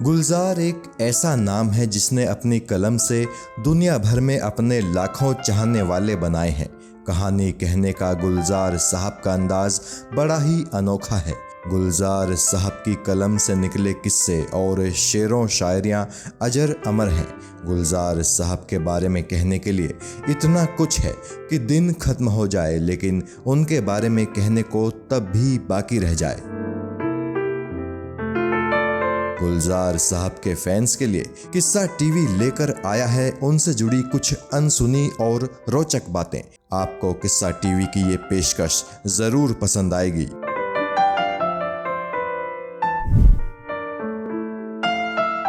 गुलजार एक ऐसा नाम है जिसने अपनी कलम से दुनिया भर में अपने लाखों चाहने वाले बनाए हैं। कहानी कहने का गुलजार साहब का अंदाज बड़ा ही अनोखा है। गुलजार साहब की कलम से निकले किस्से और शेरों शायरियाँ अजर अमर हैं। गुलजार साहब के बारे में कहने के लिए इतना कुछ है कि दिन खत्म हो जाए, लेकिन उनके बारे में कहने को तब भी बाकी रह जाए। गुलजार साहब के फैंस के लिए किस्सा टीवी लेकर आया है उनसे जुड़ी कुछ अनसुनी और रोचक बातें। आपको किस्सा टीवी की ये पेशकश जरूर पसंद आएगी।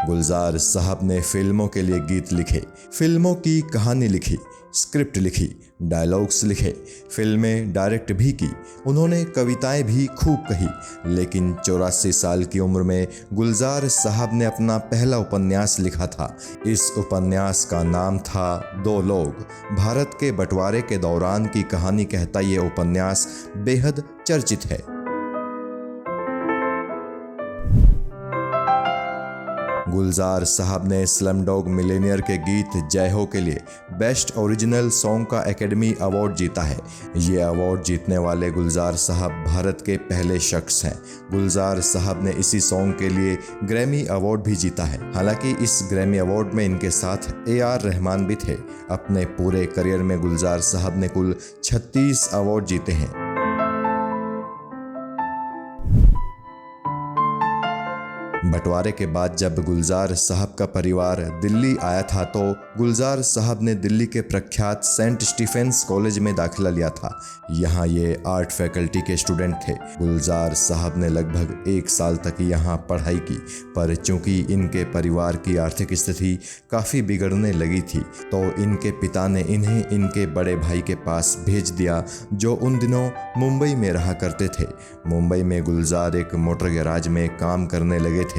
गुलजार साहब ने फिल्मों के लिए गीत लिखे, फिल्मों की कहानी लिखी, स्क्रिप्ट लिखी, डायलॉग्स लिखे, फिल्में डायरेक्ट भी की। उन्होंने कविताएं भी खूब कही। लेकिन 84 साल की उम्र में गुलजार साहब ने अपना पहला उपन्यास लिखा था। इस उपन्यास का नाम था दो लोग। भारत के बंटवारे के दौरान की कहानी कहता ये उपन्यास बेहद चर्चित है। गुलजार साहब ने स्लमडॉग मिलेनियर के गीत जय हो के लिए बेस्ट ओरिजिनल सॉन्ग का एकेडमी अवार्ड जीता है। ये अवार्ड जीतने वाले गुलजार साहब भारत के पहले शख्स हैं। गुलजार साहब ने इसी सॉन्ग के लिए ग्रैमी अवार्ड भी जीता है। हालांकि इस ग्रैमी अवार्ड में इनके साथ AR रहमान भी थे। अपने पूरे करियर में गुलजार साहब ने कुल 36 अवार्ड जीते हैं। बंटवारे के बाद जब गुलजार साहब का परिवार दिल्ली आया था तो गुलजार साहब ने दिल्ली के प्रख्यात सेंट स्टीफेंस कॉलेज में दाखिला लिया था। यहाँ ये आर्ट फैकल्टी के स्टूडेंट थे। गुलजार साहब ने लगभग 1 साल तक यहाँ पढ़ाई की, पर चूंकि इनके परिवार की आर्थिक स्थिति काफ़ी बिगड़ने लगी थी तो इनके पिता ने इन्हें इनके बड़े भाई के पास भेज दिया, जो उन दिनों मुंबई में रहा करते थे। मुंबई में गुलजार एक मोटर गैराज में काम करने लगे थे।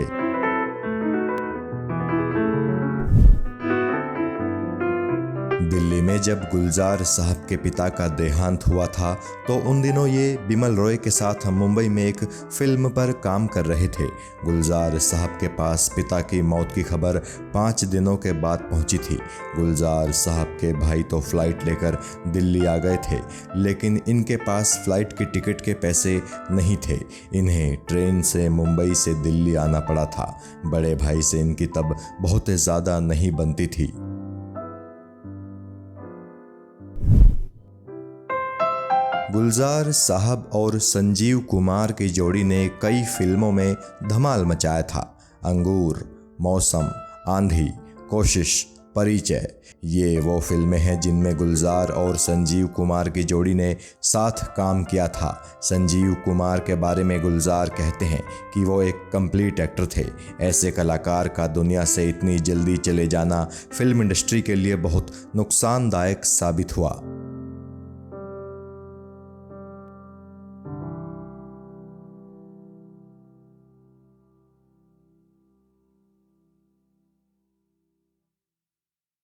दिल्ली में जब गुलजार साहब के पिता का देहांत हुआ था तो उन दिनों ये बिमल रॉय के साथ मुंबई में एक फिल्म पर काम कर रहे थे। गुलजार साहब के पास पिता की मौत की खबर 5 दिनों के बाद पहुंची थी। गुलजार साहब के भाई तो फ्लाइट लेकर दिल्ली आ गए थे, लेकिन इनके पास फ्लाइट की टिकट के पैसे नहीं थे। इन्हें ट्रेन से मुंबई से दिल्ली आना पड़ा था। बड़े भाई से इनकी तब बहुत ज़्यादा नहीं बनती थी। गुलजार साहब और संजीव कुमार की जोड़ी ने कई फिल्मों में धमाल मचाया था। अंगूर, मौसम, आंधी, कोशिश, परिचय, ये वो फिल्में हैं जिनमें गुलजार और संजीव कुमार की जोड़ी ने साथ काम किया था। संजीव कुमार के बारे में गुलजार कहते हैं कि वो एक कंप्लीट एक्टर थे। ऐसे कलाकार का दुनिया से इतनी जल्दी चले जाना फिल्म इंडस्ट्री के लिए बहुत नुकसानदायक साबित हुआ।